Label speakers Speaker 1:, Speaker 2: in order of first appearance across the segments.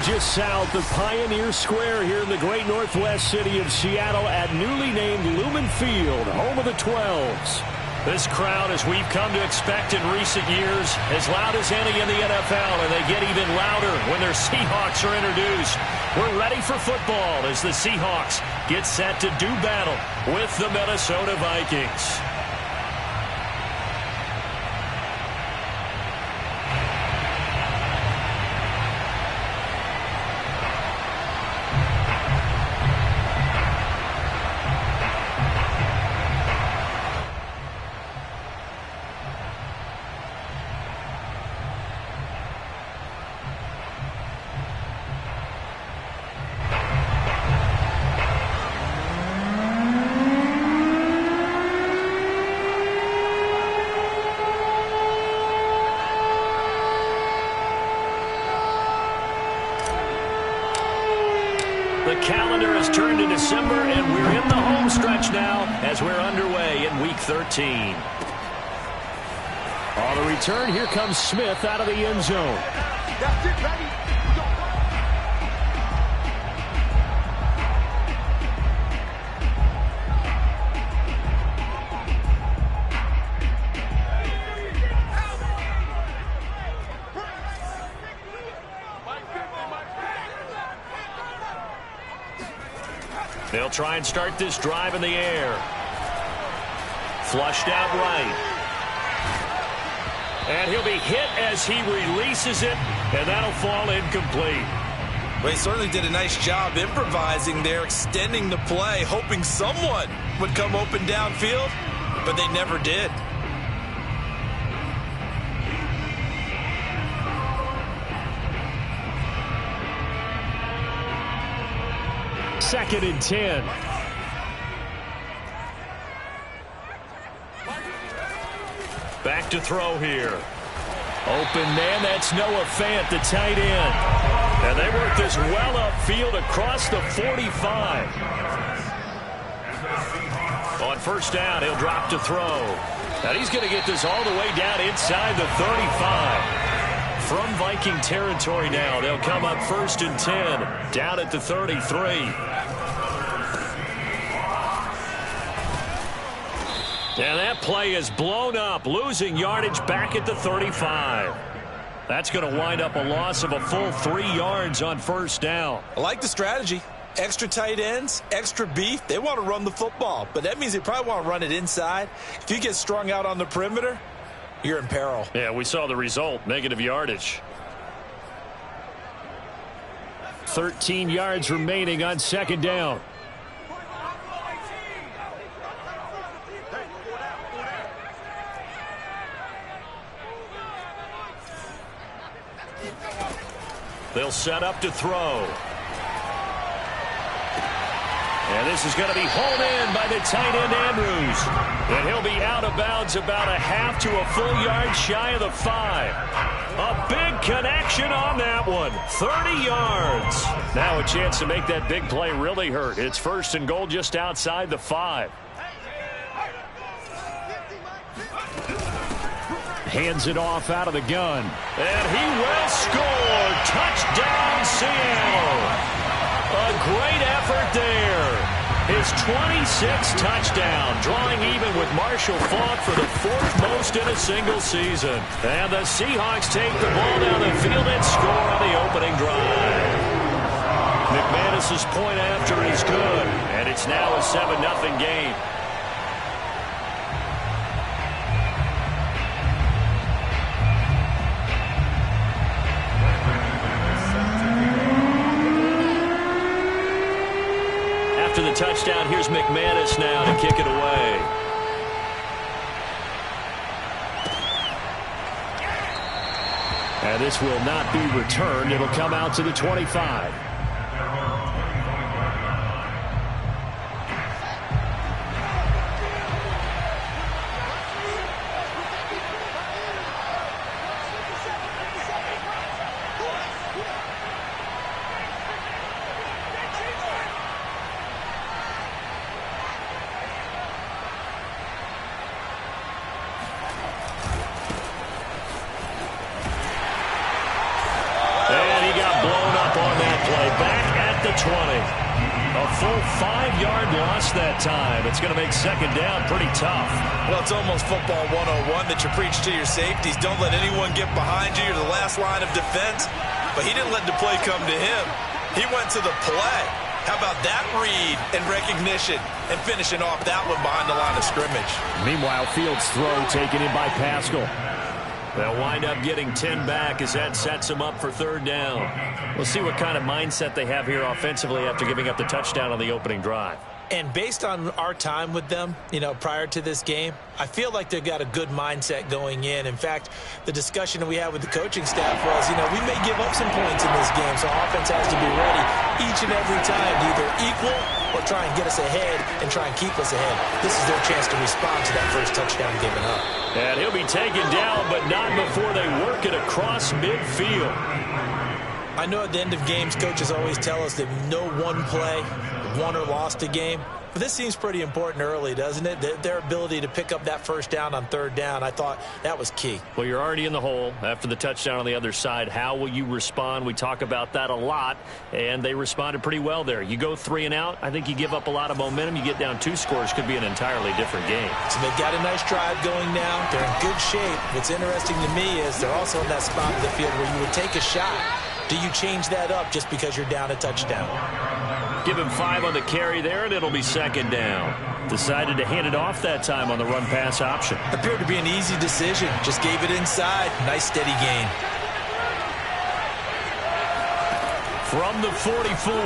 Speaker 1: just south of Pioneer Square here in the great northwest city of Seattle at newly named Lumen Field, home of the 12s. This crowd, as we've come to expect in recent years, as loud as any in the NFL, and they get even louder when their Seahawks are introduced. We're ready for football as the Seahawks get set to do battle with the Minnesota Vikings.
Speaker 2: The calendar has turned to December, and we're in the home stretch now as we're underway in Week 13.
Speaker 1: On the return, here comes Smith out of the end zone.
Speaker 3: That's it, baby.
Speaker 2: They'll try and start this drive in the air. Flushed out right. And he'll be hit as he releases it, and that'll fall incomplete.
Speaker 4: Well, he certainly did a nice job improvising there, extending the play, hoping someone would come open downfield, but they never did.
Speaker 1: Second and 10.
Speaker 2: Back to throw here. Open man, that's Noah Fant, the tight end. And they work this well upfield across the 45. On first down, he'll drop to throw. And he's going to get this all the way down inside the 35. From Viking territory now, they'll come up first and 10, down at the 33. And that play is blown up, losing yardage back at the 35. That's going to wind up a loss of a full 3 yards on first down.
Speaker 4: I like the strategy. Extra tight ends, extra beef. They want to run the football, but that means they probably want to run it inside. If you get strung out on the perimeter, you're in peril.
Speaker 2: Yeah, we saw the result, negative yardage.
Speaker 1: 13 yards remaining on second down.
Speaker 2: They'll set up to throw. And this is going to be hauled in by the tight end Andrews. And he'll be out of bounds about a half to a full yard shy of the 5. A big connection on that one. 30 yards. Now a chance to make that big play really hurt. It's first and goal just outside the 5.
Speaker 1: Hands it off out of the gun.
Speaker 2: And he will score. Touchdown, Seattle. A great effort there. His 26th touchdown, drawing even with Marshall Faulk for the 4th most in a single season. And the Seahawks take the ball down the field and score on the opening drive. McManus's point after is good, and it's now a 7-0 game. After the touchdown, here's McManus now to kick it away.
Speaker 1: And this will not be returned. It'll come out to the 25.
Speaker 2: A full 5-yard loss that time. It's going to make second down pretty tough.
Speaker 4: Well, it's almost football 101 that you preach to your safeties. Don't let anyone get behind you. You're the last line of defense. But he didn't let the play come to him. He went to the play. How about that read and recognition and finishing off that one behind the line of scrimmage?
Speaker 1: Meanwhile, Fields' throw taken in by Pascal.
Speaker 2: They'll wind up getting 10 back as that sets them up for third down. We'll see what kind of mindset they have here offensively after giving up the touchdown on the opening drive.
Speaker 4: And based on our time with them, prior to this game, I feel like they've got a good mindset going in. In fact, the discussion that we had with the coaching staff was, we may give up some points in this game, so offense has to be ready each and every time to either equal or try and get us ahead and try and keep us ahead. This is their chance to respond to that first touchdown given up.
Speaker 2: And he'll be taken down, but not before they work it across midfield.
Speaker 4: I know at the end of games, coaches always tell us that no one play won or lost a game. But this seems pretty important early, doesn't it? Their ability to pick up that first down on third down, I thought that was key.
Speaker 2: Well, you're already in the hole after the touchdown on the other side. How will you respond? We talk about that a lot, and they responded pretty well there. You go 3 and out, I think you give up a lot of momentum. You get down 2 scores, could be an entirely different game.
Speaker 4: So they've got a nice drive going now. They're in good shape. What's interesting to me is they're also in that spot of the field where you would take a shot. Do you change that up just because you're down a touchdown?
Speaker 2: Give him 5 on the carry there, and it'll be second down. Decided to hand it off that time on the run-pass option.
Speaker 4: Appeared to be an easy decision. Just gave it inside. Nice steady gain.
Speaker 2: From the 44,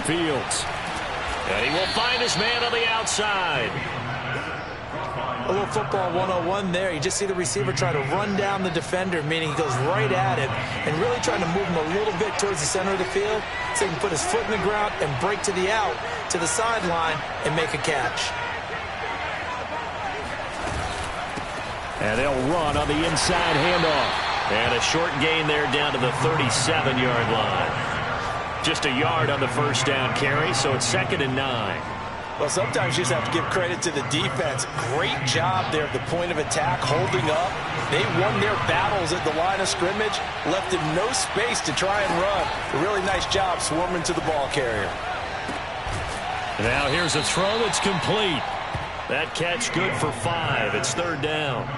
Speaker 2: Fields. And he will find his man on the outside.
Speaker 4: A little football 101 there. You just see the receiver try to run down the defender, meaning he goes right at him and really trying to move him a little bit towards the center of the field so he can put his foot in the ground and break to the out, to the sideline, and make a catch.
Speaker 2: And they'll run on the inside handoff. And a short gain there down to the 37-yard line. Just a yard on the first down carry, so it's 2nd and 9.
Speaker 4: Well, sometimes you just have to give credit to the defense. Great job there at the point of attack, holding up. They won their battles at the line of scrimmage, left him no space to try and run. A really nice job swarming to the ball carrier.
Speaker 2: Now here's a throw that's complete. That catch good for 5. It's third down.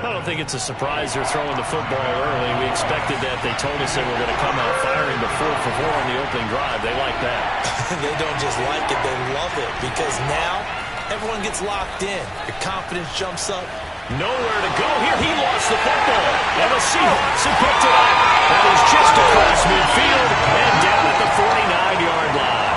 Speaker 2: I don't think it's a surprise they're throwing the football early. We expected that. They told us they were going to come out firing the 4 for 4 on the opening drive. They like that.
Speaker 4: They don't just like it, they love it, because now everyone gets locked in. Your confidence jumps up.
Speaker 2: Nowhere to go here. He lost the football. And the Seahawks have picked it up. That is just across midfield and down at the 49-yard line.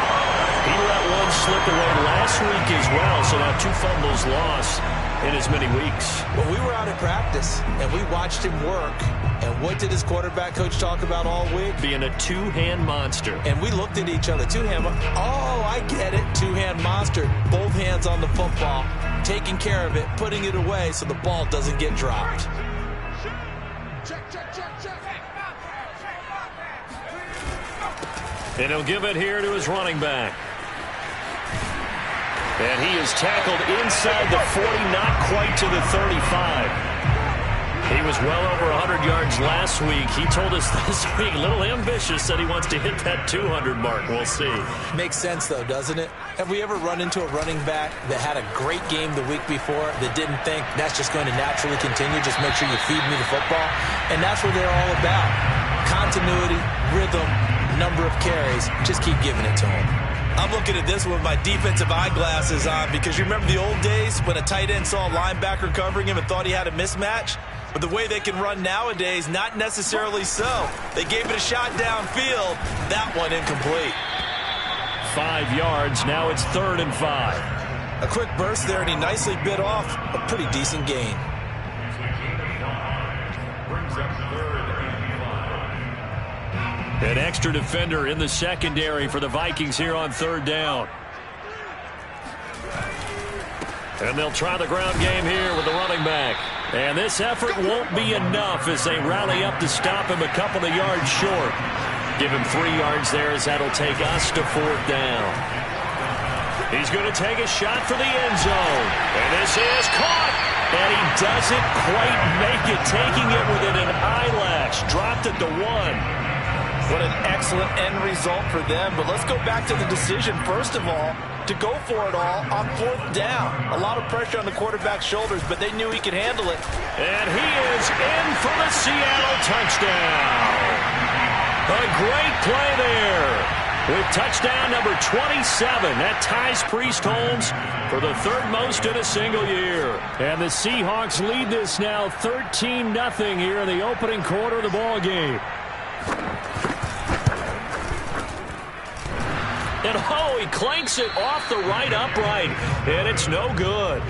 Speaker 2: He let one slip away last week as well, so now 2 fumbles lost in as many weeks.
Speaker 4: Well, we were out at practice, and we watched him work. And what did his quarterback coach talk about all week?
Speaker 2: Being a 2-hand monster.
Speaker 4: And we looked at each other. 2-hand. Oh, I get it. 2-hand monster. Both hands on the football, taking care of it, putting it away so the ball doesn't get dropped.
Speaker 2: And he'll give it here to his running back. And he is tackled inside the 40, not quite to the 35. He was well over 100 yards last week. He told us this week, a little ambitious, said he wants to hit that 200 mark. We'll see.
Speaker 4: Makes sense, though, doesn't it? Have we ever run into a running back that had a great game the week before that didn't think that's just going to naturally continue? Just make sure you feed me the football. And that's what they're all about. Continuity, rhythm, number of carries. Just keep giving it to him. I'm looking at this with my defensive eyeglasses on because you remember the old days when a tight end saw a linebacker covering him and thought he had a mismatch? But the way they can run nowadays, not necessarily so. They gave it a shot downfield. That one incomplete.
Speaker 2: 5 yards. Now it's 3rd and 5.
Speaker 4: A quick burst there, and he nicely bit off a pretty decent gain.
Speaker 2: An extra defender in the secondary for the Vikings here on 3rd down. And they'll try the ground game here with the running back. And this effort won't be enough as they rally up to stop him a couple of yards short. Give him 3 yards there as that'll take us to 4th down. He's going to take a shot for the end zone. And this is caught. And he doesn't quite make it, taking it within an eyelash. Dropped at the 1.
Speaker 4: What an excellent end result for them. But let's go back to the decision, first of all, to go for it all on 4th down. A lot of pressure on the quarterback's shoulders, but they knew he could handle it.
Speaker 2: And he is in for the Seattle touchdown. A great play there. With touchdown number 27, that ties Priest Holmes for the 3rd most in a single year.
Speaker 1: And the Seahawks lead this now 13-0 here in the opening quarter of the ball game.
Speaker 2: And oh, he clanks it off the right upright, and it's no good.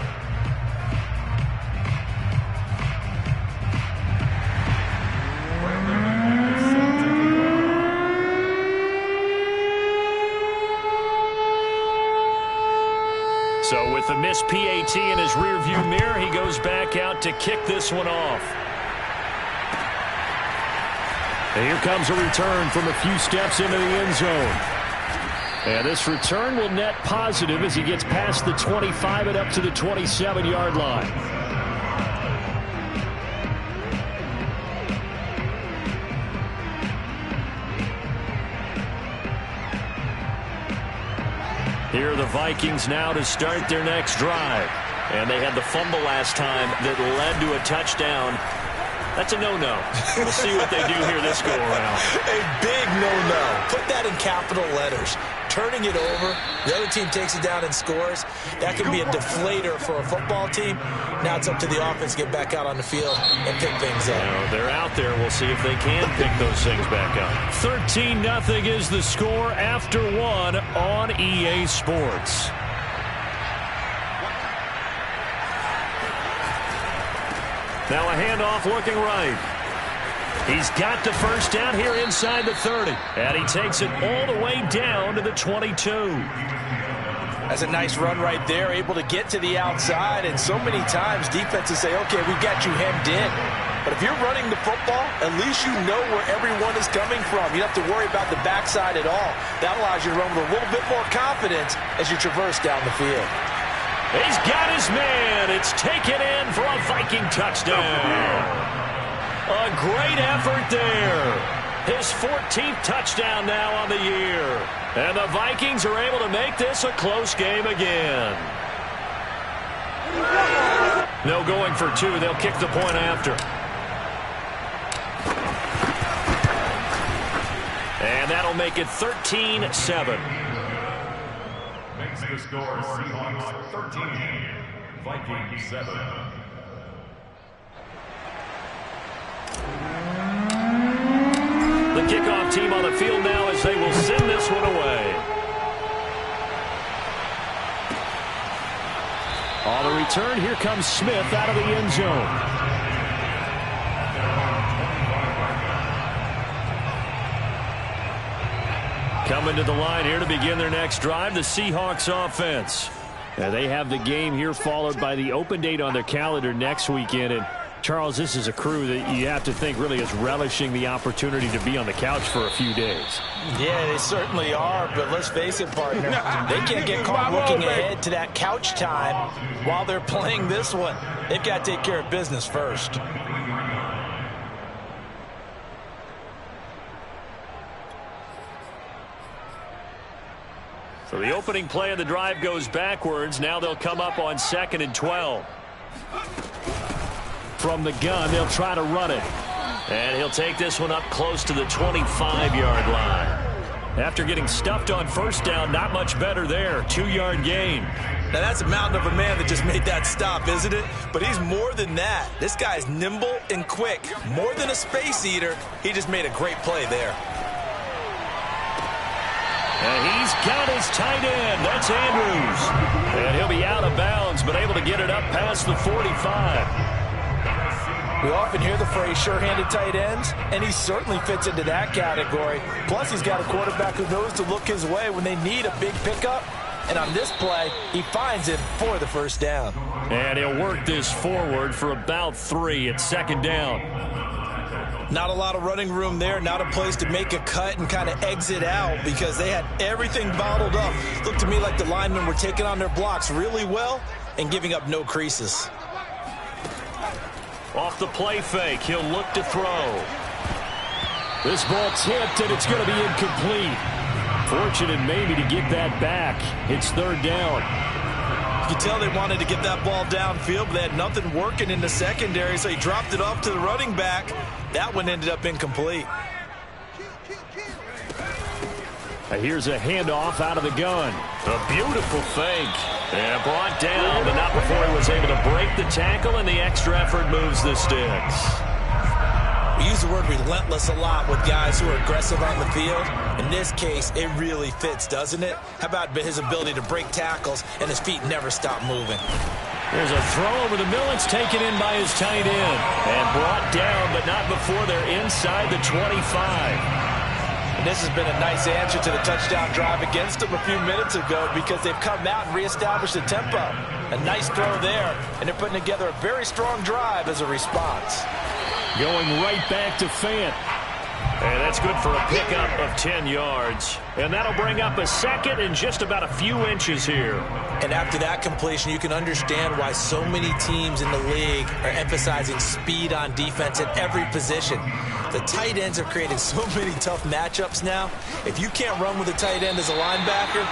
Speaker 2: So with the missed PAT in his rearview mirror, he goes back out to kick this one off.
Speaker 1: And here comes a return from a few steps into the end zone. And this return will net positive as he gets past the 25 and up to the 27-yard line.
Speaker 2: Here are the Vikings now to start their next drive. And they had the fumble last time that led to a touchdown. That's a no-no. We'll see what they do here this go-around.
Speaker 4: A big no-no. Put that in capital letters. Turning it over, the other team takes it down and scores. That can be a deflator for a football team. Now it's up to the offense to get back out on the field and pick things up.
Speaker 2: Now, they're out there. We'll see if they can pick those things back up.
Speaker 1: 13-0 is the score after 1 on EA Sports.
Speaker 2: Now a handoff looking right. He's got the first down here inside the 30. And he takes it all the way down to the 22.
Speaker 4: That's a nice run right there, able to get to the outside. And so many times defenses say, okay, we've got you hemmed in. But if you're running the football, at least you know where everyone is coming from. You don't have to worry about the backside at all. That allows you to run with a little bit more confidence as you traverse down the field.
Speaker 2: He's got his man. It's taken in for a Viking touchdown. A great effort there. His 14th touchdown now on the year. And the Vikings are able to make this a close game again. No going for 2. They'll kick the point after. And that'll make it 13-7.
Speaker 3: Makes the score Seahawks 13, Vikings 7.
Speaker 2: The kickoff team on the field now as they will send this one away.
Speaker 1: On the return, here comes Smith out of the end zone. Coming to the line here to begin their next drive, the Seahawks offense. Now they have the game here followed by the open date on their calendar next weekend. And Charles, this is a crew that you have to think really is relishing the opportunity to be on the couch for a few days.
Speaker 4: Yeah, they certainly are, but let's face it, partner. They can't get caught looking ahead to that couch time while they're playing this one. They've got to take care of business first.
Speaker 2: So the opening play of the drive goes backwards. Now they'll come up on 2nd and 12.
Speaker 1: From the gun, they'll try to run it.
Speaker 2: And he'll take this one up close to the 25-yard line. After getting stuffed on first down, not much better there. 2-yard gain.
Speaker 4: Now that's a mountain of a man that just made that stop, isn't it? But he's more than that. This guy's nimble and quick. More than a space eater, he just made a great play there.
Speaker 2: And he's got his tight end. That's Andrews. And he'll be out of bounds, but able to get it up past the 45.
Speaker 4: We often hear the phrase sure-handed tight ends, and he certainly fits into that category. Plus, he's got a quarterback who knows to look his way when they need a big pickup. And on this play, he finds him for the first down.
Speaker 2: And he'll work this forward for about 3 at 2nd down.
Speaker 4: Not a lot of running room there, not a place to make a cut and kind of exit out because they had everything bottled up. Looked to me like the linemen were taking on their blocks really well and giving up no creases.
Speaker 2: Off the play fake, he'll look to throw.
Speaker 1: This ball tipped, and it's going to be incomplete. Fortunate maybe to get that back. It's third down.
Speaker 4: You can tell they wanted to get that ball downfield, but they had nothing working in the secondary, so he dropped it off to the running back. That one ended up incomplete.
Speaker 1: Here's a handoff out of the gun.
Speaker 2: A beautiful fake. And brought down, but not before he was able to break the tackle, and the extra effort moves the sticks.
Speaker 4: We use the word relentless a lot with guys who are aggressive on the field. In this case, it really fits, doesn't it? How about his ability to break tackles and his feet never stop moving?
Speaker 1: There's a throw over the middle. It's taken in by his tight end.
Speaker 2: And brought down, but not before they're inside the 25.
Speaker 4: And this has been a nice answer to the touchdown drive against them a few minutes ago because they've come out and reestablished the tempo. A nice throw there, and they're putting together a very strong drive as a response.
Speaker 1: Going right back to Fant.
Speaker 2: And that's good for a pickup of 10 yards. And that'll bring up a second and just about a few inches here.
Speaker 4: And after that completion, you can understand why so many teams in the league are emphasizing speed on defense at every position. The tight ends have created so many tough matchups now. If you can't run with a tight end as a linebacker,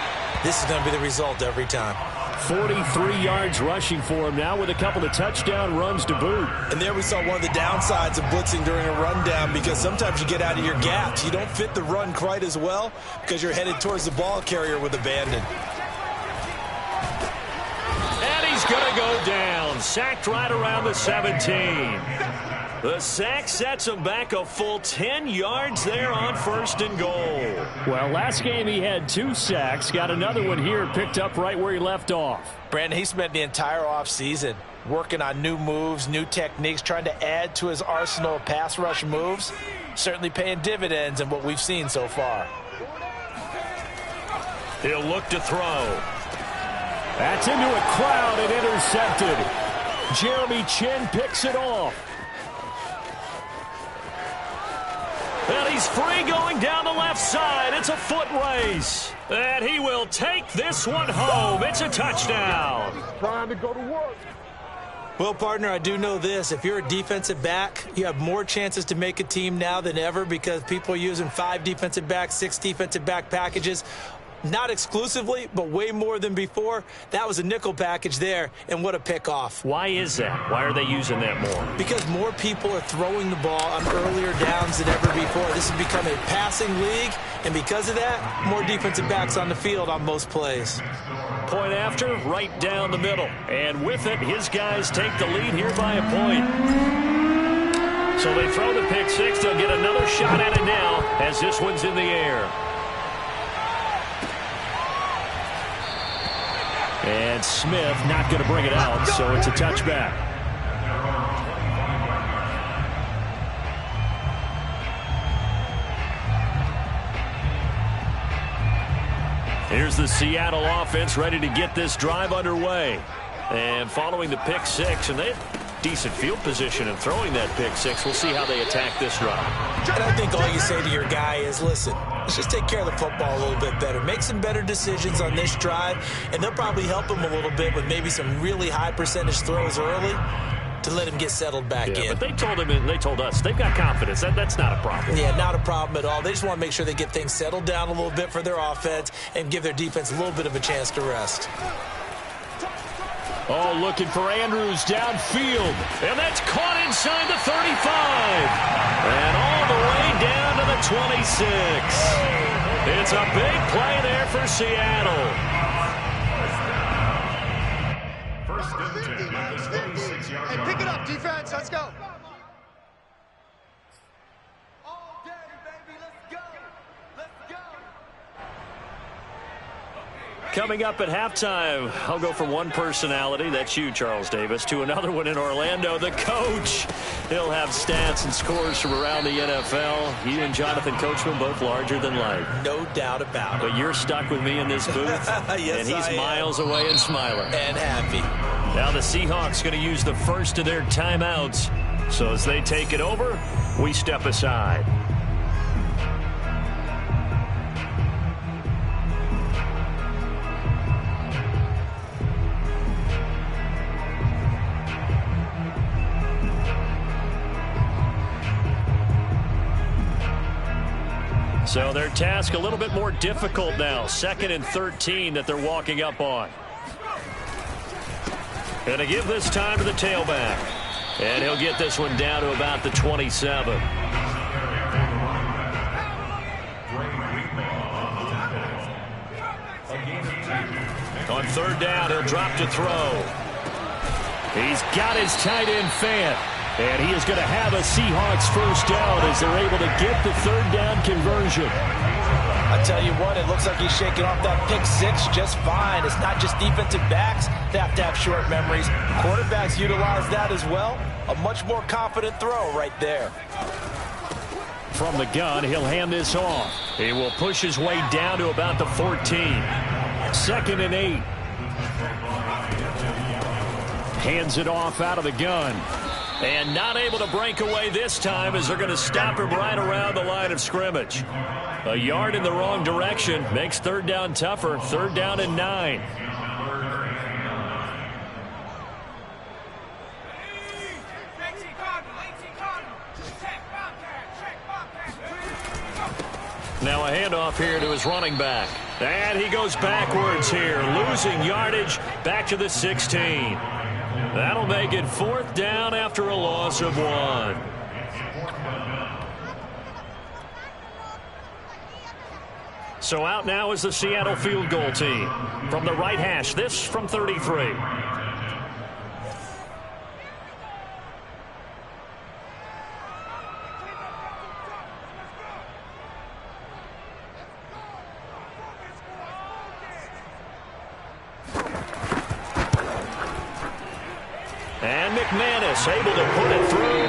Speaker 4: this is going to be the result every time.
Speaker 1: 43 yards rushing for him now with a couple of touchdown runs to boot.
Speaker 4: And there we saw one of the downsides of blitzing during a rundown because sometimes you get out of your gaps. You don't fit the run quite as well because you're headed towards the ball carrier with abandon.
Speaker 2: And he's going to go down. Sacked right around the 17. The sack sets him back a full 10 yards there on 1st and goal.
Speaker 1: Well, last game he had 2 sacks. Got another one here, picked up right where he left off.
Speaker 4: Brandon, he spent the entire offseason working on new moves, new techniques, trying to add to his arsenal of pass rush moves. Certainly paying dividends in what we've seen so far.
Speaker 2: He'll look to throw.
Speaker 1: That's into a crowd and intercepted. Jeremy Chin picks it off.
Speaker 2: And he's free going down the left side. It's a foot race. And he will take this one home. It's a touchdown.
Speaker 5: Trying to go to work.
Speaker 4: Well, partner, I do know this. If you're a defensive back, you have more chances to make a team now than ever because people are using 5 defensive backs, 6 defensive back packages. Not exclusively, but way more than before. That was a nickel package there, and what a pickoff.
Speaker 2: Why is that? Why are they using that more?
Speaker 4: Because more people are throwing the ball on earlier downs than ever before. This has become a passing league, and because of that, more defensive backs on the field on most plays.
Speaker 2: Point after, right down the middle. And with it, his guys take the lead here by a point. So they throw the pick six. They'll get another shot at it now as this one's in the air.
Speaker 1: And Smith not going to bring it out, so it's a touchback. Here's the Seattle offense ready to get this drive underway.
Speaker 2: And following the pick six, and they have decent field position in throwing that pick six. We'll see how they attack this drive.
Speaker 4: And I think all you say to your guy is, listen, let's just take care of the football a little bit better. Make some better decisions on this drive, and they'll probably help him a little bit with maybe some really high percentage throws early to let him get settled back in.
Speaker 2: But they told him, and they told us, they've got confidence. That's not a problem.
Speaker 4: Yeah, not a problem at all. They just want to make sure they get things settled down a little bit for their offense and give their defense a little bit of a chance to rest.
Speaker 1: Oh, looking for Andrews downfield.
Speaker 2: And that's caught inside the 35. And all the way down to the 26. It's a big play there for Seattle.
Speaker 3: First and 10 at the 26-yard line.
Speaker 5: Hey, pick it up, defense. Let's go. All day, baby. Let's go. Let's go.
Speaker 2: Coming up at halftime, I'll go from one personality, that's you, Charles Davis, to another one in Orlando, the coach. He'll have stats and scores from around the NFL. You and Jonathan Coachman both larger than life.
Speaker 4: No doubt about it.
Speaker 2: But you're stuck with me in this booth,
Speaker 4: yes,
Speaker 2: and he's miles away and smiling.
Speaker 4: And happy.
Speaker 2: Now the Seahawks going to use the first of their timeouts. So as they take it over, we step aside.
Speaker 1: So their task a little bit more difficult now. 2nd and 13 that they're walking up on. Going to give this time to the tailback. And he'll get this one down to about the 27. On 3rd down, he'll drop to throw. He's got his tight end fan. And he is going to have a Seahawks first down as they're able to get the 3rd down conversion.
Speaker 4: I tell you what, it looks like he's shaking off that pick 6 just fine. It's not just defensive backs that have to have short memories. Quarterbacks utilize that as well. A much more confident throw right there.
Speaker 1: From the gun, he'll hand this off. He will push his way down to about the 14. 2nd and 8. Hands it off out of the gun. And not able to break away this time as they're going to stop him right around the line of scrimmage. A yard in the wrong direction makes 3rd down tougher. 3rd down and 9. Now a handoff here to his running back. And he goes backwards here, losing yardage back to the 16. That'll make it 4th down after a loss of 1. So out now is the Seattle field goal team. From the right hash, this from 33. And McManus able to put it through.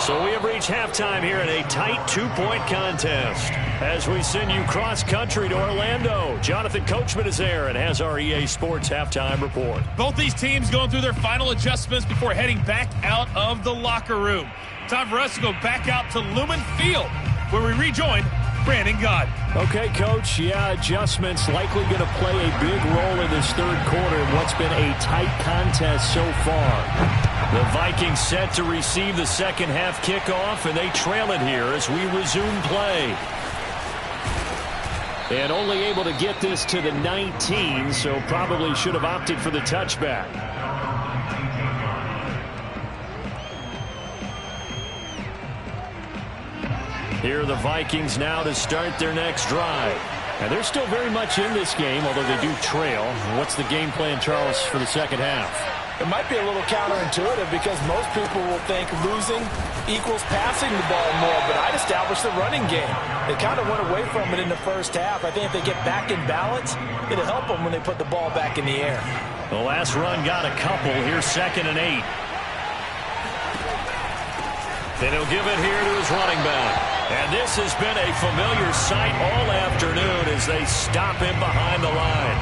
Speaker 1: So we have reached halftime here in a tight 2-point contest. As we send you cross-country to Orlando, Jonathan Coachman is there and has our EA Sports halftime report.
Speaker 6: Both these teams going through their final adjustments before heading back out of the locker room. Time for us to go back out to Lumen Field, where we rejoin Brandon God.
Speaker 1: Okay, Coach. Yeah, adjustments likely going to play a big role in this 3rd quarter in what's been a tight contest so far. The Vikings set to receive the 2nd half kickoff, and they trail it here as we resume play. And only able to get this to the 19, so probably should have opted for the touchback. Here are the Vikings now to start their next drive. And they're still very much in this game, although they do trail. What's the game plan, Charles, for the 2nd half?
Speaker 4: It might be a little counterintuitive because most people will think losing equals passing the ball more, but I'd establish the running game. They kind of went away from it in the 1st half. I think if they get back in balance, it'll help them when they put the ball back in the air.
Speaker 1: The last run got a couple. Here's 2nd and 8. Then he'll give it here to his running back. And this has been a familiar sight all afternoon as they stop him behind the line.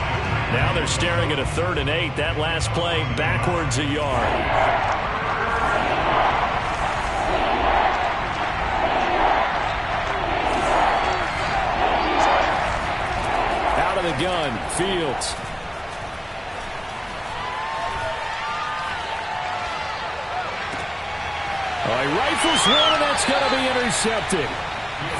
Speaker 1: Now they're staring at a 3rd and 8. That last play backwards a yard. Out of the gun, Fields. He rifles one, and that's going to be intercepted.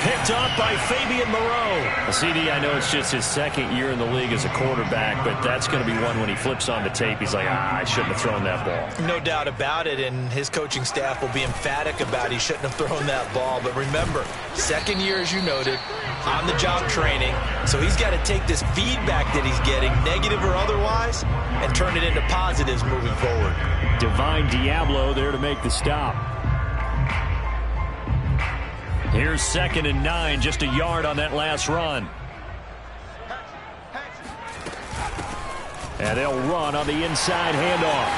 Speaker 1: Picked off by Fabian Moreau. CD, I know it's just his 2nd year in the league as a quarterback, but that's going to be one when he flips on the tape. He's like, I shouldn't have thrown that ball.
Speaker 4: No doubt about it, and his coaching staff will be emphatic about he shouldn't have thrown that ball. But remember, 2nd year, as you noted, on-the-job training. So he's got to take this feedback that he's getting, negative or otherwise, and turn it into positives moving forward.
Speaker 1: Divine Diablo there to make the stop. Here's 2nd and 9, just a yard on that last run. And they'll run on the inside handoff.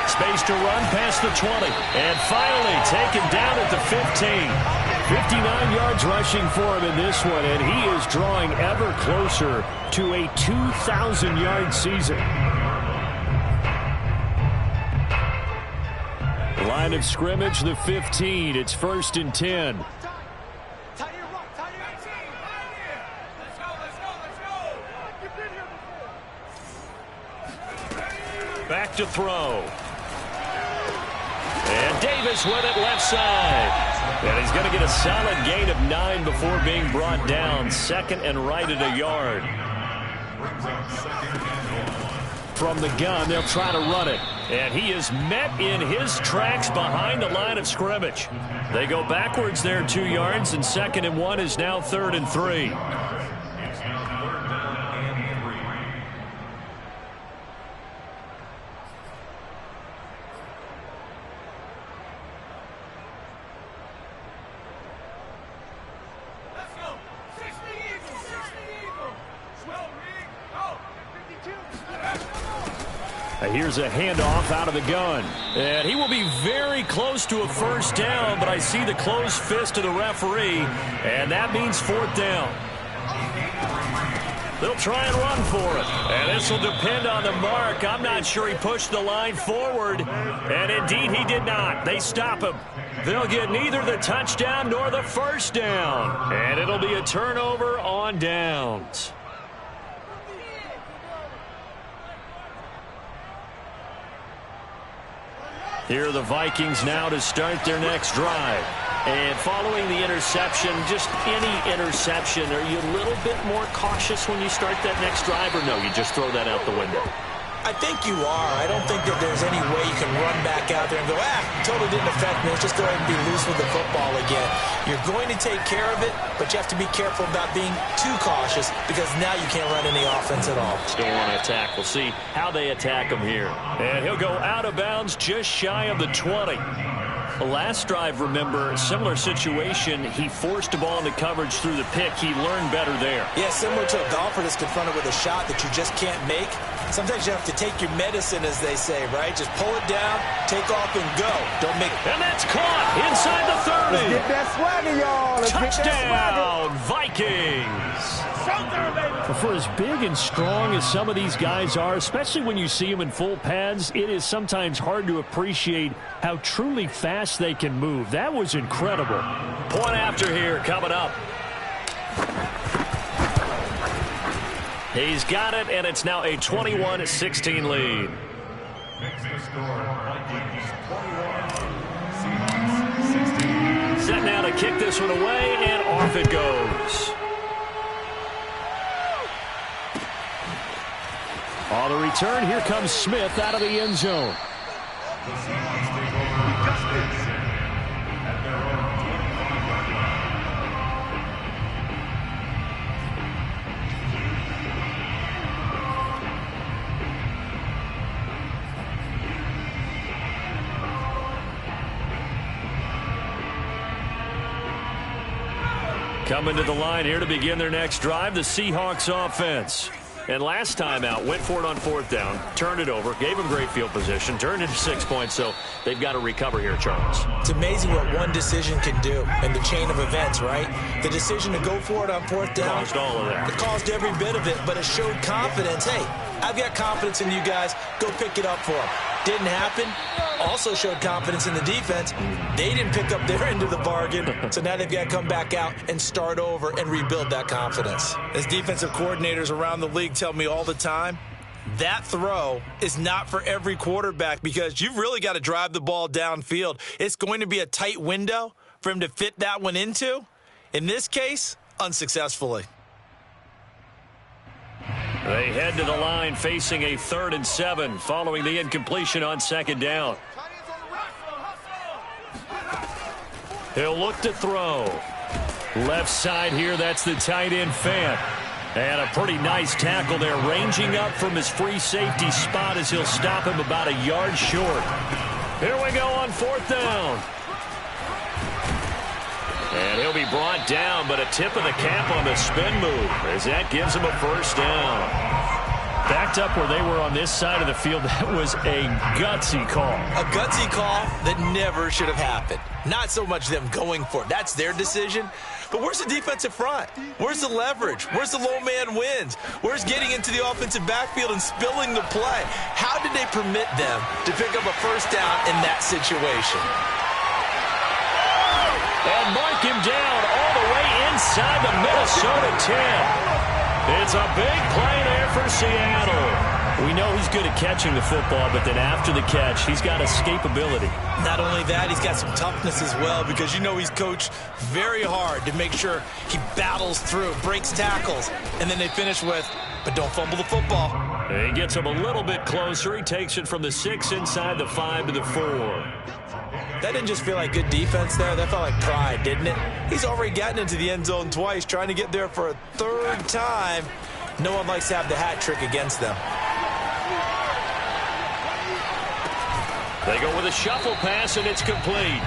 Speaker 1: Space to run past the 20. And finally taken down at the 15. 59 yards rushing for him in this one, and he is drawing ever closer to a 2,000-yard season. Line of scrimmage, the 15. It's 1st and 10. Back to throw. And Davis with it left side. And he's going to get a solid gain of 9 before being brought down. Second and right at a yard. From the gun, they'll try to run it. And he is met in his tracks behind the line of scrimmage. They go backwards there 2 yards, and 2nd and 1 is now 3rd and 3. Here's a handoff out of the gun. And he will be very close to a first down, but I see the closed fist of the referee, and that means 4th down. They'll try and run for it. And this will depend on the mark. I'm not sure he pushed the line forward. And indeed he did not. They stop him. They'll get neither the touchdown nor the first down. And it'll be a turnover on downs. Here are the Vikings now to start their next drive. And following the interception, just any interception, are you a little bit more cautious when you start that next drive, or no, you just throw that out the window?
Speaker 4: I think you are. I don't think that there's any way you can run back out there and go, totally didn't affect me. Let's just go ahead and be loose with the football again. You're going to take care of it, but you have to be careful about being too cautious because now you can't run any offense at all.
Speaker 1: Still want to attack. We'll see how they attack him here. And he'll go out of bounds just shy of the 20. The last drive, remember, similar situation. He forced the ball into coverage through the pick. He learned better there.
Speaker 4: Yeah, similar to a golfer that's confronted with a shot that you just can't make. Sometimes you have to take your medicine, as they say, right? Just pull it down, take off, and go. Don't make...
Speaker 1: And that's caught inside the 30.
Speaker 5: Let's get that swagger, y'all.
Speaker 1: Touchdown, Vikings. For as big and strong as some of these guys are, especially when you see them in full pads, it is sometimes hard to appreciate how truly fast they can move. That was incredible. Point after here coming up. He's got it, and it's now a 21-16 lead. Set now to kick this one away, and off it goes. On the return, here comes Smith out of the end zone. Coming to the line here to begin their next drive, the Seahawks offense. And last time out, went for it on 4th down, turned it over, gave them great field position, turned into 6 points, so they've got to recover here, Charles.
Speaker 4: It's amazing what one decision can do in the chain of events, right? The decision to go for it on 4th down.
Speaker 1: Caused all of that.
Speaker 4: It caused every bit of it, but it showed confidence. Hey, I've got confidence in you guys. Go pick it up for them. Didn't happen. Also showed confidence in the defense. They didn't pick up their end of the bargain, so now they've got to come back out and start over and rebuild that confidence. As defensive coordinators around the league tell me all the time, that throw is not for every quarterback because you've really got to drive the ball downfield. It's going to be a tight window for him to fit that one into. In this case, unsuccessfully.
Speaker 1: They head to the line facing a 3rd and 7 following the incompletion on 2nd down. He'll look to throw. Left side here, that's the tight end Fant. And a pretty nice tackle there, ranging up from his free safety spot as he'll stop him about a yard short. Here we go on 4th down. And he'll be brought down, but a tip of the cap on the spin move as that gives him a first down. Backed up where they were on this side of the field, that was a gutsy call.
Speaker 4: A gutsy call that never should have happened. Not so much them going for it. That's their decision. But where's the defensive front? Where's the leverage? Where's the low man wins? Where's getting into the offensive backfield and spilling the play? How did they permit them to pick up a first down in that situation?
Speaker 1: And mark him down all the way inside the Minnesota 10. It's a big play there for Seattle. We know he's good at catching the football, but then after the catch, he's got escapability.
Speaker 4: Not only that, he's got some toughness as well, because you know he's coached very hard to make sure he battles through, breaks tackles, and then they finish with, but don't fumble the football.
Speaker 1: He gets him a little bit closer. He takes it from the 6 inside the 5 to the 4.
Speaker 4: That didn't just feel like good defense there. That felt like pride, didn't it? He's already gotten into the end zone twice, trying to get there for a third time. No one likes to have the hat trick against them.
Speaker 1: They go with a shuffle pass, and it's complete.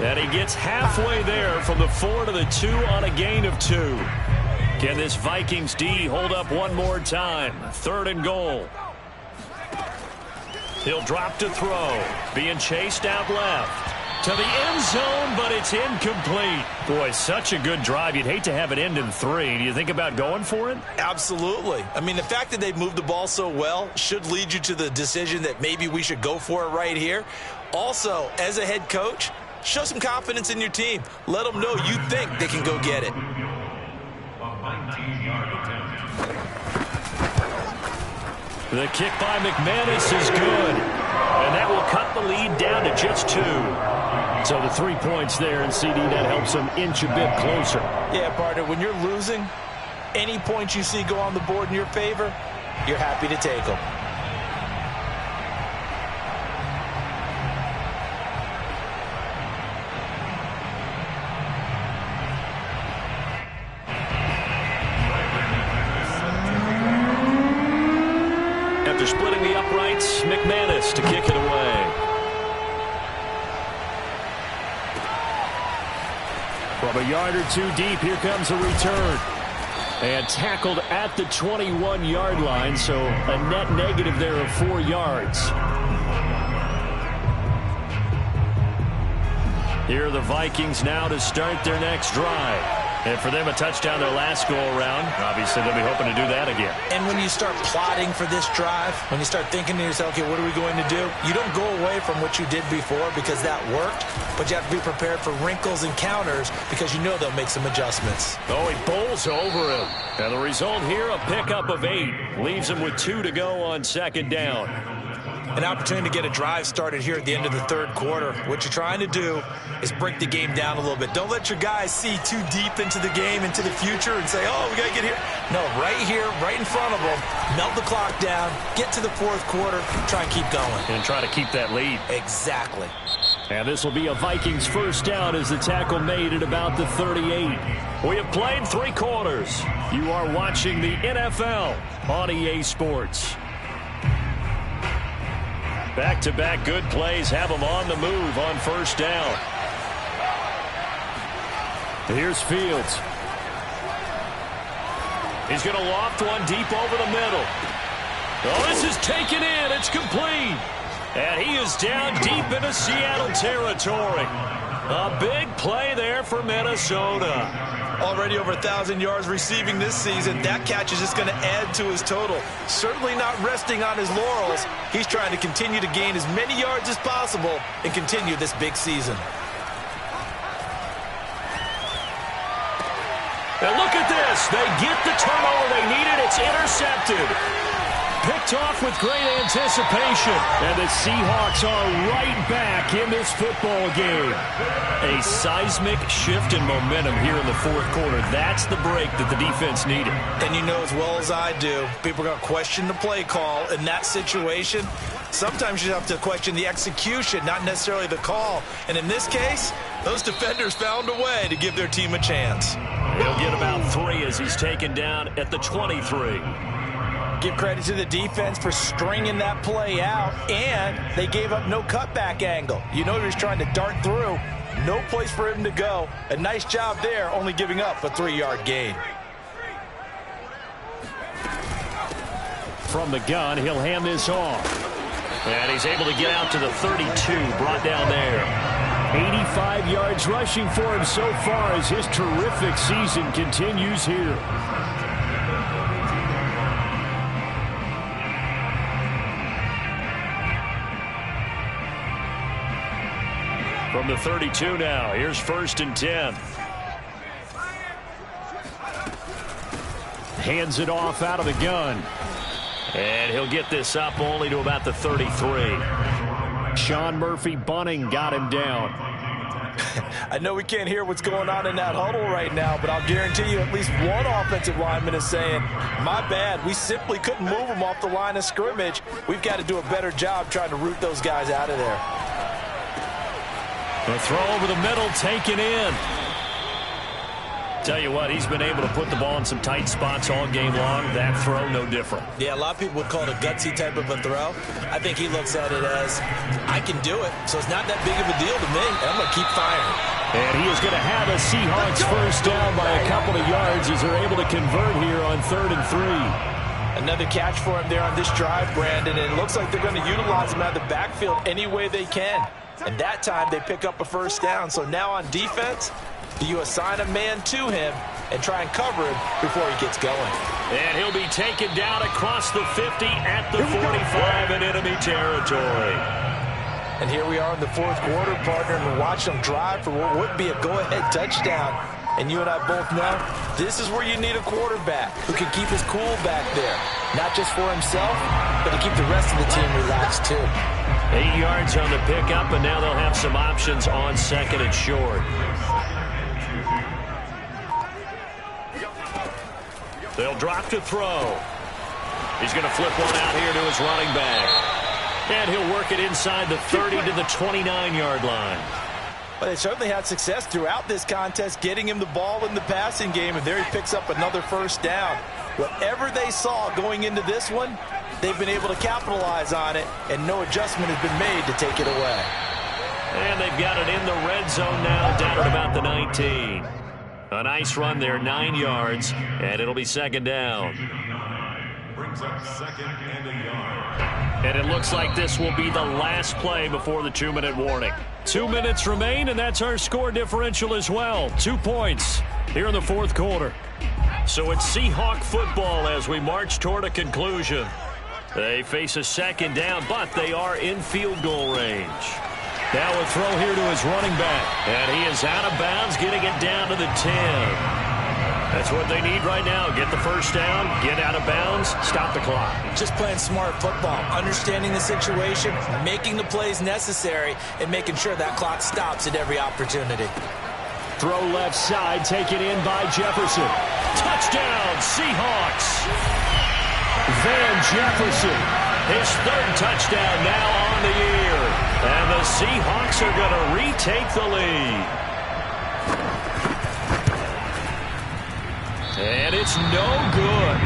Speaker 1: And he gets halfway there from the 4 to the 2 on a gain of 2. Can this Vikings D hold up one more time? 3rd and goal. He'll drop to throw. Being chased out left. To the end zone, but it's incomplete. Boy, such a good drive. You'd hate to have it end in 3. Do you think about going for it?
Speaker 4: Absolutely. I mean, the fact that they've moved the ball so well should lead you to the decision that maybe we should go for it right here. Also, as a head coach, show some confidence in your team. Let them know you think they can go get it.
Speaker 1: The kick by McManus is good. And that will cut the lead down to just 2. So the 3 points there, and CD, that helps them inch a bit closer.
Speaker 4: Yeah, partner, when you're losing, any points you see go on the board in your favor, you're happy to take them.
Speaker 1: After splitting the uprights, McManus to kick it away. From a yard or 2 deep, here comes a return. And tackled at the 21-yard line, so a net negative there of 4 yards. Here are the Vikings now to start their next drive. And for them, a touchdown their last go-around. Obviously, they'll be hoping to do that again.
Speaker 4: And when you start plotting for this drive, when you start thinking to yourself, okay, what are we going to do? You don't go away from what you did before because that worked, but you have to be prepared for wrinkles and counters because you know they'll make some adjustments.
Speaker 1: Oh, he bowls over him. And the result here, a pickup of 8. Leaves him with 2 to go on 2nd down.
Speaker 4: An opportunity to get a drive started here at the end of the 3rd quarter. What you're trying to do is break the game down a little bit. Don't let your guys see too deep into the game, into the future, and say, oh, we got to get here. No, right here, right in front of them, melt the clock down, get to the 4th quarter, try and keep going.
Speaker 1: And try to keep that lead.
Speaker 4: Exactly.
Speaker 1: And this will be a Vikings 1st down as the tackle made at about the 38. We have played 3 quarters. You are watching the NFL on EA Sports. Back-to-back good plays have them on the move on 1st down. Here's Fields. He's going to loft one deep over the middle. Oh, this is taken in. It's complete. And he is down deep into Seattle territory. A big play there for Minnesota.
Speaker 4: Already over 1,000 yards receiving this season. That catch is just going to add to his total. Certainly not resting on his laurels. He's trying to continue to gain as many yards as possible and continue this big season.
Speaker 1: And look at this. They get the turnover they needed. It's intercepted. Picked off with great anticipation. And the Seahawks are right back in this football game. A seismic shift in momentum here in the 4th quarter. That's the break that the defense needed.
Speaker 4: And you know as well as I do, people are going to question the play call in that situation. Sometimes you have to question the execution, not necessarily the call. And in this case, those defenders found a way to give their team a chance.
Speaker 1: He'll get about 3 as he's taken down at the 23.
Speaker 4: Give credit to the defense for stringing that play out, and they gave up no cutback angle. You know he was trying to dart through. No place for him to go. A nice job there, only giving up a 3-yard gain.
Speaker 1: From the gun, he'll hand this off. And he's able to get out to the 32, brought down there. 85 yards rushing for him so far as his terrific season continues here. From the 32 now, here's 1st and 10. Hands it off out of the gun. And he'll get this up only to about the 33. Sean Murphy Bunting got him down.
Speaker 4: I know we can't hear what's going on in that huddle right now, but I'll guarantee you at least one offensive lineman is saying, my bad, we simply couldn't move them off the line of scrimmage. We've got to do a better job trying to root those guys out of there.
Speaker 1: The throw over the middle, taken in. Tell you what, he's been able to put the ball in some tight spots all game long. That throw, no different.
Speaker 4: Yeah, a lot of people would call it a gutsy type of a throw. I think he looks at it as, I can do it, so it's not that big of a deal to me, and I'm going to keep firing.
Speaker 1: And he is going to have a Seahawks first down by a couple of yards as they're able to convert here on 3rd and 3.
Speaker 4: Another catch for him there on this drive, Brandon, and it looks like they're going to utilize him out of the backfield any way they can. And that time they pick up a first down. So now on defense, you assign a man to him and try and cover him before he gets going.
Speaker 1: And he'll be taken down across the 50 at the 45 in enemy territory.
Speaker 4: And here we are in the fourth quarter, partner, and we're watching them drive for what would be a go-ahead touchdown. And you and I both know this is where you need a quarterback who can keep his cool back there. Not just for himself, but to keep the rest of the team relaxed too.
Speaker 1: 8 yards on the pickup, and now they'll have some options on 2nd and short. They'll drop to throw. He's going to flip one out here to his running back. And he'll work it inside the 30 to the 29-yard line.
Speaker 4: Well, they certainly had success throughout this contest, getting him the ball in the passing game, and there he picks up another first down. Whatever they saw going into this one, they've been able to capitalize on it, and no adjustment has been made to take it away.
Speaker 1: And they've got it in the red zone now, down at about the 19. A nice run there, 9 yards, and it'll be 2nd down.
Speaker 3: Brings up 2nd and a yard.
Speaker 1: And it looks like this will be the last play before the 2-minute warning. 2 minutes remain, and that's our score differential as well. 2 points here in the fourth quarter. So it's Seahawk football as we march toward a conclusion. They face a 2nd down, but they are in field goal range. Now a throw here to his running back. And he is out of bounds, getting it down to the 10. That's what they need right now. Get the first down, get out of bounds, stop the clock.
Speaker 4: Just playing smart football, understanding the situation, making the plays necessary, and making sure that clock stops at every opportunity.
Speaker 1: Throw left side, taken in by Jefferson. Touchdown, Seahawks. Van Jefferson, his 3rd touchdown now on the year. And the Seahawks are going to retake the lead. And it's no good.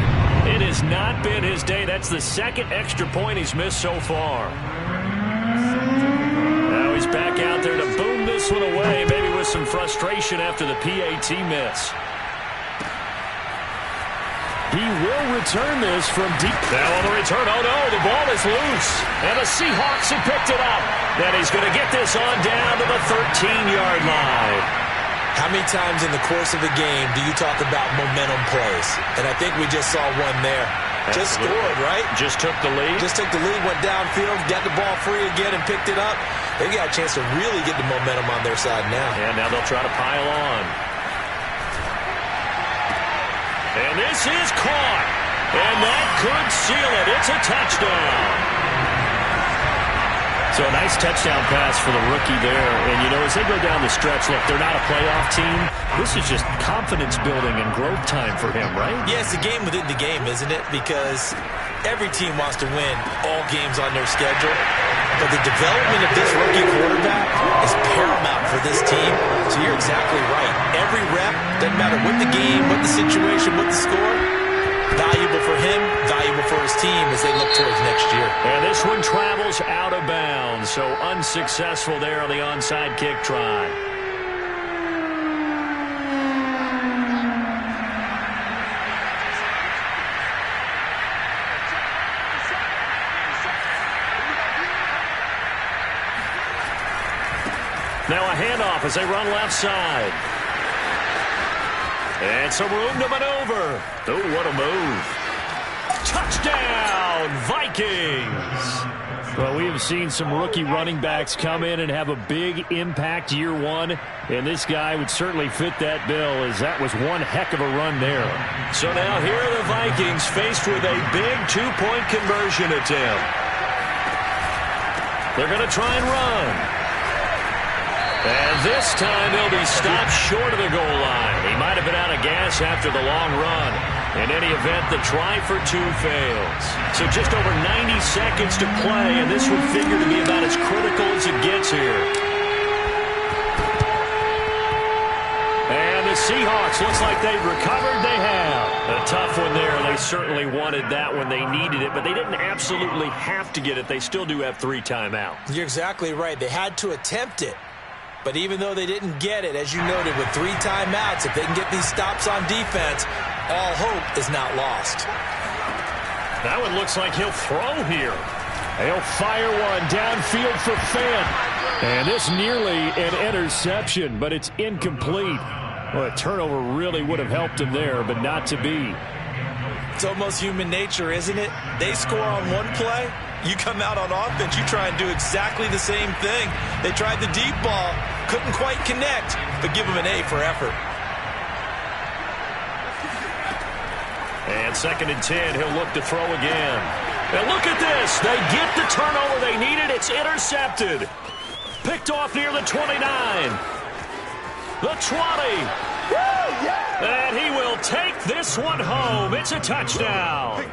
Speaker 1: It has not been his day. That's the 2nd extra point he's missed so far. Now he's back out there to boom this one away, maybe with some frustration after the PAT miss. He will return this from deep. Now on the return, oh no, the ball is loose. And the Seahawks have picked it up. Then he's going to get this on down to the 13-yard line.
Speaker 4: How many times in the course of a game do you talk about momentum plays? And I think we just saw one there.
Speaker 1: Absolutely.
Speaker 4: Just scored, right?
Speaker 1: Just took the lead.
Speaker 4: Just took the lead, went downfield, got the ball free again and picked it up. They've got a chance to really get the momentum on their side now.
Speaker 1: And now they'll try to pile on. And this is caught. And that could seal it. It's a touchdown. So a nice touchdown pass for the rookie there. And, you know, as they go down the stretch, look, they're not a playoff team. This is just confidence building and growth time for him, right?
Speaker 4: Yeah, it's a game within the game, isn't it? Because every team wants to win all games on their schedule. But the development of this rookie quarterback is paramount for this team. So you're exactly right. Every rep, doesn't matter what the game, what the situation, what the score, valuable for him, valuable for his team as they look towards next year.
Speaker 1: And this one travels out of bounds, so unsuccessful there on the onside kick try. Now a handoff as they run left side. And some room to maneuver. Oh, what a move. Touchdown, Vikings. Well, we have seen some rookie running backs come in and have a big impact year one, and this guy would certainly fit that bill, as that was one heck of a run there.
Speaker 2: So now here are the Vikings faced with a big two-point conversion attempt. They're going to try and run. And this time he'll be stopped short of the goal line. He might have been out of gas after the long run. In any event, the try for two fails. So just over 90 seconds to play, and this would figure to be about as critical as it gets here. And the Seahawks, looks like they've recovered. They have. A tough one there. They certainly wanted that when they needed it, but they didn't absolutely have to get it. They still do have 3 timeouts.
Speaker 4: You're exactly right. They had to attempt it. But even though they didn't get it, as you noted, with 3 timeouts, if they can get these stops on defense, all hope is not lost.
Speaker 1: That one looks like he'll throw here. He'll fire one downfield for Fant. And this nearly an interception, but it's incomplete. Well, a turnover really would have helped him there, but not to be.
Speaker 4: It's almost human nature, isn't it? They score on one play. You come out on offense, you try and do exactly the same thing. They tried the deep ball, couldn't quite connect, but give them an A for effort.
Speaker 1: And 2nd and 10, he'll look to throw again. And look at this. They get the turnover they needed. It's intercepted. Picked off near the 29. The 20. And he will take this one home. It's a touchdown.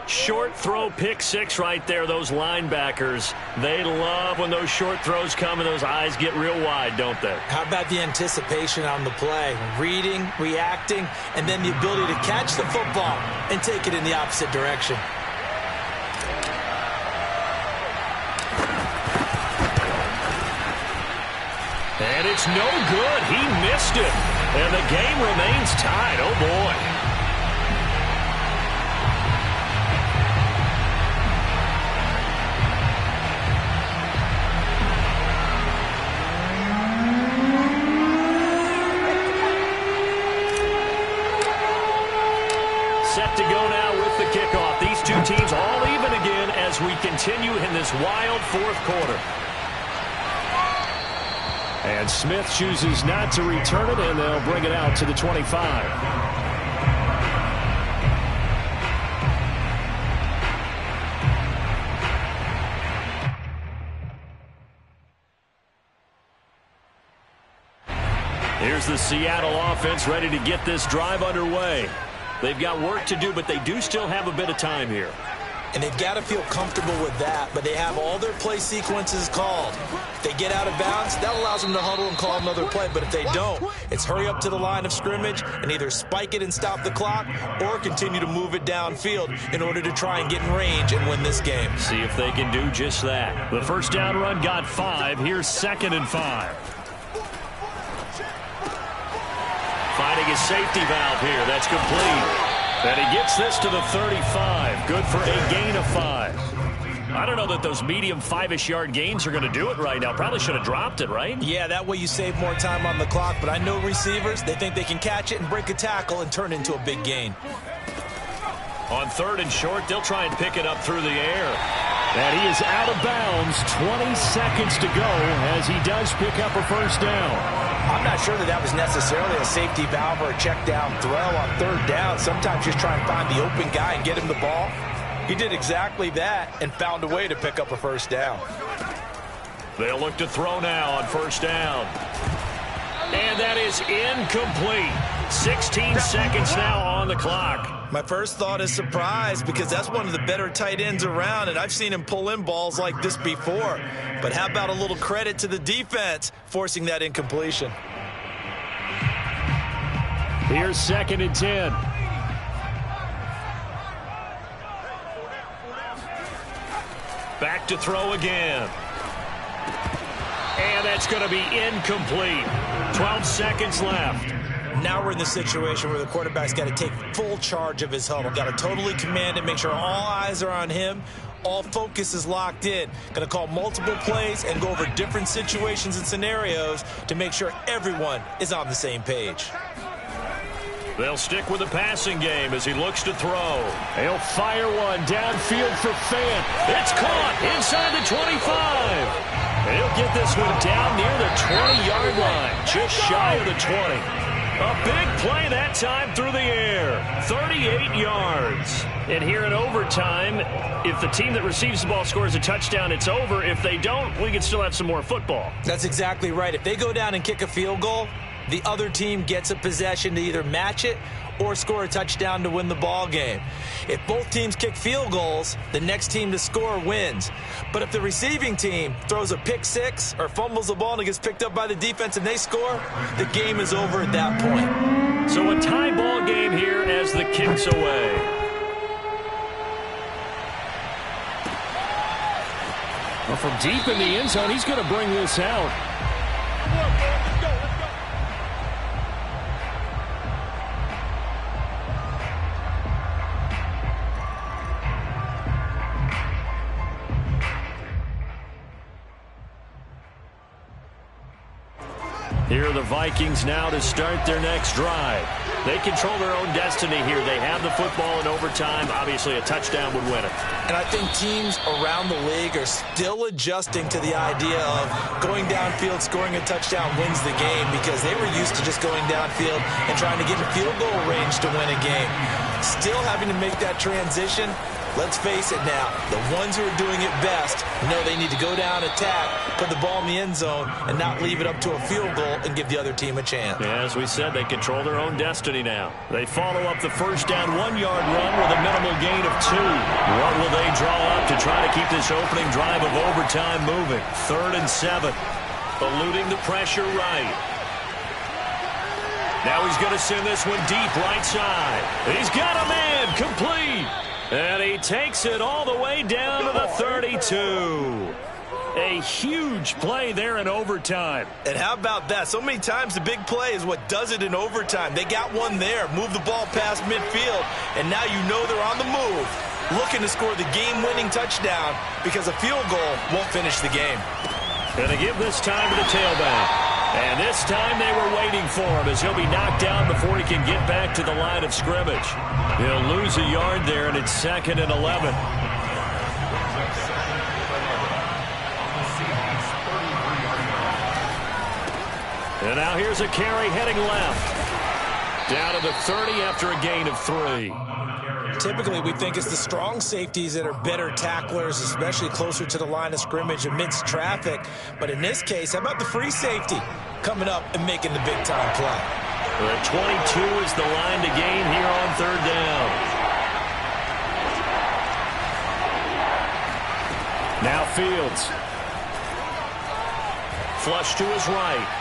Speaker 1: Short throw, pick 6 right there. Those linebackers, they love when those short throws come and those eyes get real wide, don't they?
Speaker 4: How about the anticipation on the play? Reading, reacting, and then the ability to catch the football and take it in the opposite direction.
Speaker 1: And it's no good. He missed it. And the game remains tied. Oh, boy. Set to go now with the kickoff. These two teams all even again as we continue in this wild 4th quarter. And Smith chooses not to return it, and they'll bring it out to the 25. Here's the Seattle offense ready to get this drive underway. They've got work to do, but they do still have a bit of time here.
Speaker 4: And they've got to feel comfortable with that, but they have all their play sequences called. If they get out of bounds, that allows them to huddle and call another play, but if they don't, it's hurry up to the line of scrimmage and either spike it and stop the clock or continue to move it downfield in order to try and get in range and win this game.
Speaker 1: See if they can do just that. The first down run got 5. Here's 2nd and 5. Finding his safety valve here. That's complete. And he gets this to the 35. Good for a gain of 5. I don't know that those medium 5-ish yard gains are going to do it right now. Probably should have dropped it, right?
Speaker 4: Yeah, that way you save more time on the clock. But I know receivers, they think they can catch it and break a tackle and turn it into a big gain.
Speaker 1: On 3rd and short, they'll try and pick it up through the air. And he is out of bounds. 20 seconds to go as he does pick up a first down.
Speaker 4: I'm not sure that was necessarily a safety valve or a check down throw on 3rd down. Sometimes just try and find the open guy and get him the ball. He did exactly that and found a way to pick up a first down.
Speaker 1: They'll look to throw now on 1st down. And that is incomplete. 16 seconds now on the clock.
Speaker 4: My first thought is surprise because that's one of the better tight ends around, and I've seen him pull in balls like this before. But how about a little credit to the defense forcing that incompletion?
Speaker 1: Here's 2nd and 10. Back to throw again. And that's going to be incomplete. 12 seconds left.
Speaker 4: Now we're in the situation where the quarterback's got to take full charge of his huddle. Got to totally command it, make sure all eyes are on him. All focus is locked in. Going to call multiple plays and go over different situations and scenarios to make sure everyone is on the same page.
Speaker 1: They'll stick with the passing game as he looks to throw. He'll fire one downfield for Fant. It's caught inside the 25. And he'll get this one down near the 20-yard line, just shy of the 20. A big play that time through the air, 38 yards. And here in overtime, if the team that receives the ball scores a touchdown, it's over. If they don't, we can still have some more football.
Speaker 4: That's exactly right. If they go down and kick a field goal, the other team gets a possession to either match it or score a touchdown to win the ball game. If both teams kick field goals, the next team to score wins. But if the receiving team throws a pick six or fumbles the ball and it gets picked up by the defense and they score, the game is over at that point.
Speaker 1: So a tie ball game here as the kick's away. Well, from deep in the end zone, he's going to bring this out. Here are the Vikings now to start their next drive. They control their own destiny here. They have the football in overtime. Obviously, a touchdown would win it.
Speaker 4: And I think teams around the league are still adjusting to the idea of going downfield, scoring a touchdown wins the game, because they were used to just going downfield and trying to get in field goal range to win a game. Still having to make that transition. Let's face it now, the ones who are doing it best know they need to go down, attack, put the ball in the end zone, and not leave it up to a field goal and give the other team a chance.
Speaker 1: Yeah, as we said, they control their own destiny now. They follow up the first down 1-yard run with a minimal gain of 2. What will they draw up to try to keep this opening drive of overtime moving? 3rd and 7. Eluding the pressure right. Now he's going to send this one deep right side. He's got a man complete. And he takes it all the way down to the 32. A huge play there in overtime.
Speaker 4: And how about that? So many times the big play is what does it in overtime. They got one there, move the ball past midfield, and now you know they're on the move, looking to score the game-winning touchdown, because a field goal won't finish the game.
Speaker 1: Going to give this time to the tailback. And this time they were waiting for him, as he'll be knocked down before he can get back to the line of scrimmage. He'll lose a yard there, and it's 2nd and 11. And now here's a carry heading left. Down to the 30 after a gain of 3.
Speaker 4: Typically, we think it's the strong safeties that are better tacklers, especially closer to the line of scrimmage amidst traffic. But in this case, how about the free safety coming up and making the big-time play?
Speaker 1: The 22 is the line to gain here on 3rd down. Now Fields. Flush to his right.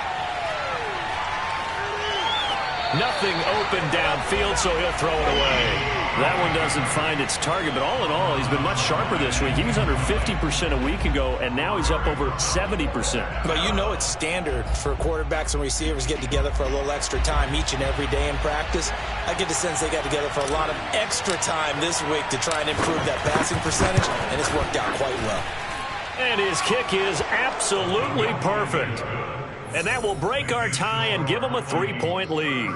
Speaker 1: Nothing open downfield, so he'll throw it away. That one doesn't find its target, but all in all, he's been much sharper this week. He was under 50% a week ago, and now he's up over 70%.
Speaker 4: But you know it's standard for quarterbacks and receivers getting together for a little extra time each and every day in practice. I get the sense they got together for a lot of extra time this week to try and improve that passing percentage, and it's worked out quite well.
Speaker 1: And his kick is absolutely perfect. And that will break our tie and give them a 3-point lead.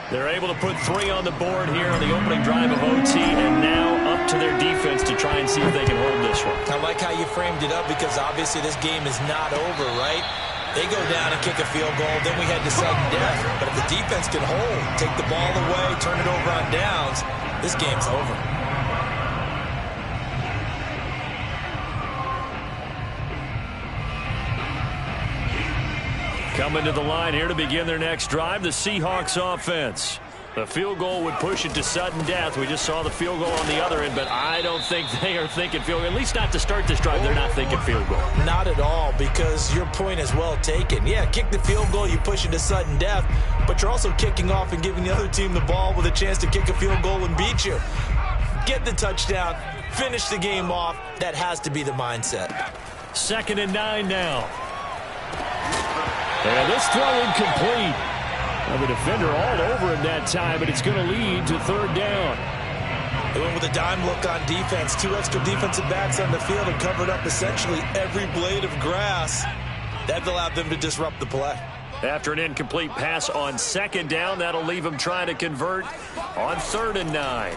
Speaker 1: They're able to put 3 on the board here on the opening drive of OT, and now up to their defense to try and see if they can hold this one.
Speaker 4: I like how you framed it up, because obviously this game is not over, right? They go down and kick a field goal, then we head to sudden death. But if the defense can hold, take the ball away, turn it over on downs, this game's over.
Speaker 1: Coming to the line here to begin their next drive, the Seahawks offense. The field goal would push it to sudden death. We just saw the field goal on the other end, but I don't think they are thinking field goal. At least not to start this drive. They're not thinking field goal.
Speaker 4: Not at all, because your point is well taken. Yeah, kick the field goal, you push it to sudden death, but you're also kicking off and giving the other team the ball with a chance to kick a field goal and beat you. Get the touchdown, finish the game off. That has to be the mindset.
Speaker 1: 2nd and 9 now. And this throw incomplete. Well, the defender all over him that time, but it's going to lead to 3rd down.
Speaker 4: They went with a dime look on defense. 2 extra defensive backs on the field and covered up essentially every blade of grass. That allowed them to disrupt the play.
Speaker 1: After an incomplete pass on 2nd down, that'll leave him trying to convert on 3rd and 9.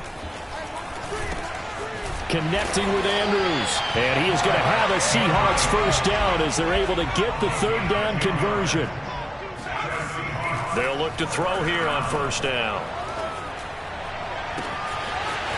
Speaker 1: Connecting with Andrews. And he is going to have a Seahawks first down as they're able to get the 3rd down conversion. They'll look to throw here on 1st down.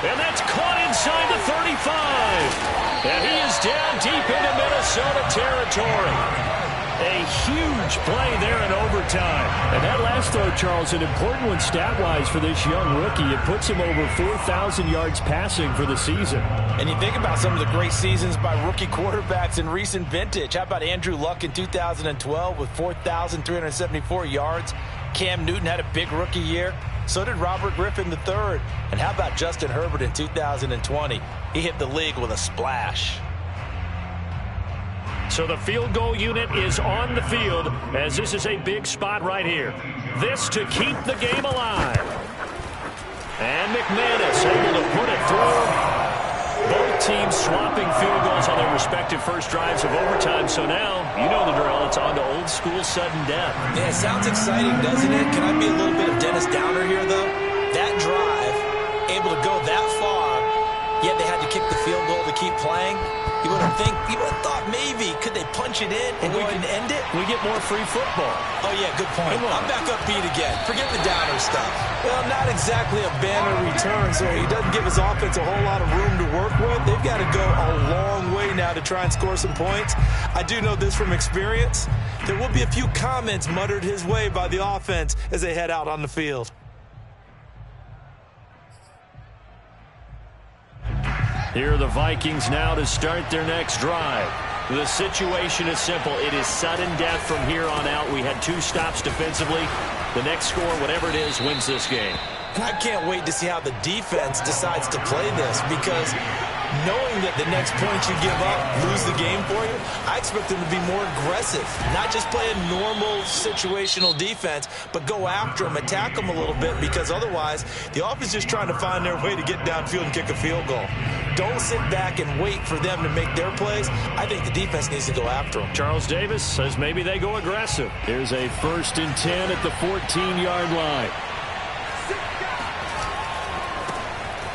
Speaker 1: And that's caught inside the 35. And he is down deep into Minnesota territory. A huge play there in overtime. And that last throw, Charles, an important one stat-wise for this young rookie. It puts him over 4,000 yards passing for the season.
Speaker 4: And you think about some of the great seasons by rookie quarterbacks in recent vintage. How about Andrew Luck in 2012 with 4,374 yards? Cam Newton had a big rookie year. So did Robert Griffin III. And how about Justin Herbert in 2020? He hit the league with a splash.
Speaker 1: So the field goal unit is on the field as this is a big spot right here. This to keep the game alive. And McManus able to put it through. Both teams swapping field goals on their respective first drives of overtime. So now, you know the drill. It's on to old school sudden death.
Speaker 4: Yeah, it sounds exciting, doesn't it? Can I be a little bit of Dennis Downer here, though? That drive, able to go that far, yet they had to kick the field goal to keep playing. You would have thought maybe could they punch it in and go ahead and end it?
Speaker 1: We get more free football.
Speaker 4: Oh, yeah, good point. I'm back upbeat again. Forget the downer stuff. Well, not exactly a banner return, so he doesn't give his offense a whole lot of room to work with. They've got to go a long way now to try and score some points. I do know this from experience. There will be a few comments muttered his way by the offense as they head out on the field.
Speaker 1: Here are the Vikings now to start their next drive. The situation is simple. It is sudden death from here on out. We had 2 stops defensively. The next score, whatever it is, wins this game.
Speaker 4: And I can't wait to see how the defense decides to play this, because knowing that the next point you give up, lose the game for you, I expect them to be more aggressive. Not just play a normal situational defense, but go after them, attack them a little bit, because otherwise the offense is just trying to find their way to get downfield and kick a field goal. Don't sit back and wait for them to make their plays. I think the defense needs to go after them.
Speaker 1: Charles Davis says maybe they go aggressive. Here's a 1st and 10 at the 14-yard line.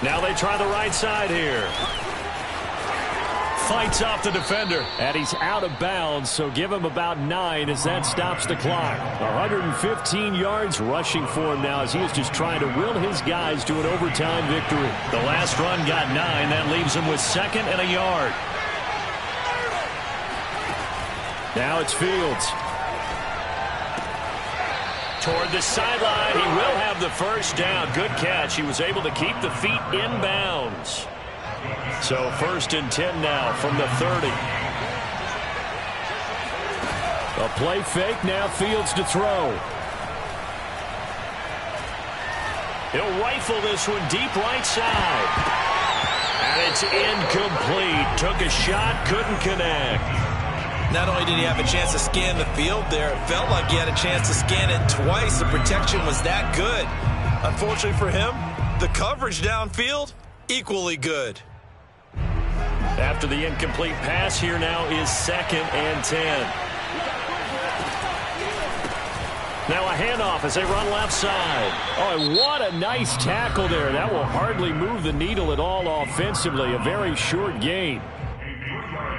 Speaker 1: Now they try the right side here. Fights off the defender, and he's out of bounds, so give him about 9 as that stops the clock. 115 yards rushing for him now as he is just trying to will his guys to an overtime victory. The last run got 9. That leaves him with 2nd and a yard. Now it's Fields. Toward the sideline, he will have the first down. Good catch. He was able to keep the feet in bounds. So 1st and 10 now from the 30. A play fake, now Fields to throw. He'll rifle this one deep right side. And it's incomplete. Took a shot, couldn't connect.
Speaker 4: Not only did he have a chance to scan the field there, it felt like he had a chance to scan it twice. The protection was that good. Unfortunately for him, the coverage downfield, equally good.
Speaker 1: After the incomplete pass, here now is 2nd and 10. Now a handoff as they run left side. Oh, what a nice tackle there. That will hardly move the needle at all offensively. A very short gain.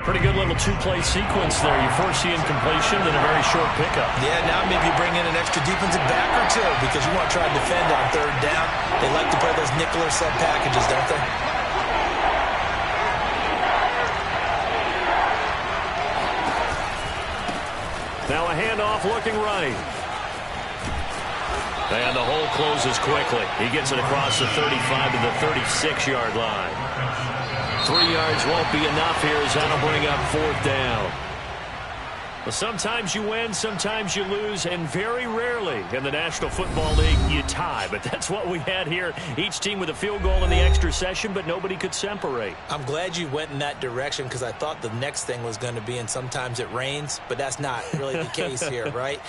Speaker 1: Pretty good little 2-play sequence there. You force the incompletion, then a very short pickup.
Speaker 4: Yeah, now maybe you bring in an extra defensive back or 2 because you want to try to defend on 3rd down. They like to play those nickel or sub packages, don't they?
Speaker 1: Now a handoff looking right. And the hole closes quickly. He gets it across the 35 to the 36-yard line. 3 yards won't be enough here as that'll bring up 4th down. Well, sometimes you win, sometimes you lose, and very rarely in the National Football League you tie. But that's what we had here. Each team with a field goal in the extra session, but nobody could separate.
Speaker 4: I'm glad you went in that direction because I thought the next thing was going to be, and sometimes it rains, but that's not really the case here, right?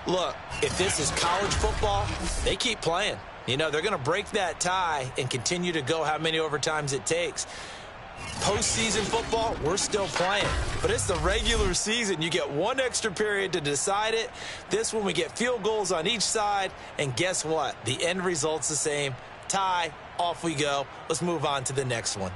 Speaker 4: Look, if this is college football, they keep playing. You know, they're going to break that tie and continue to go how many overtimes it takes. Postseason football, we're still playing. But it's the regular season. You get one extra period to decide it. This one, we get field goals on each side. And guess what? The end result's the same. Tie, off we go. Let's move on to the next one.